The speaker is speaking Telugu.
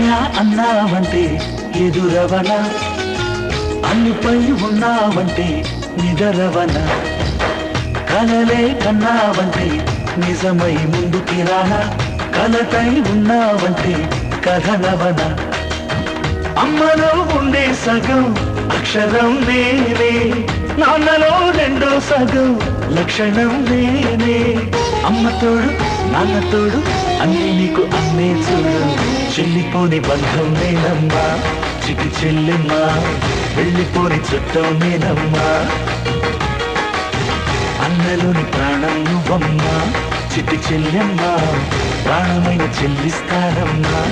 అన్నయ్య అన్నావంటే ఎదురవన, అన్నిపై ఉన్నావంటే నిదరవన, కలలే కన్నావంటే నిజమై ముందుకి రానా, కలతై ఉన్నావంటే కథలవన. అమ్మలో ఉండే సగం అక్షరం నేనే, నాన్నలో రెండో సగం లక్షణం నేనే. అమ్మ తోడు నాన్న తోడు అన్నీ నీకు అన్నే చూడు, చెల్లిపోని బంధం నేనమ్మా చిటి చెల్లెమ్మా, వెళ్ళిపోని చుట్టం నేనమ్మా. అన్నలోని ప్రాణం నువ్వమ్మా చిటి చెల్లెమ్మా, ప్రాణమైన చెల్లిస్తానమ్మా.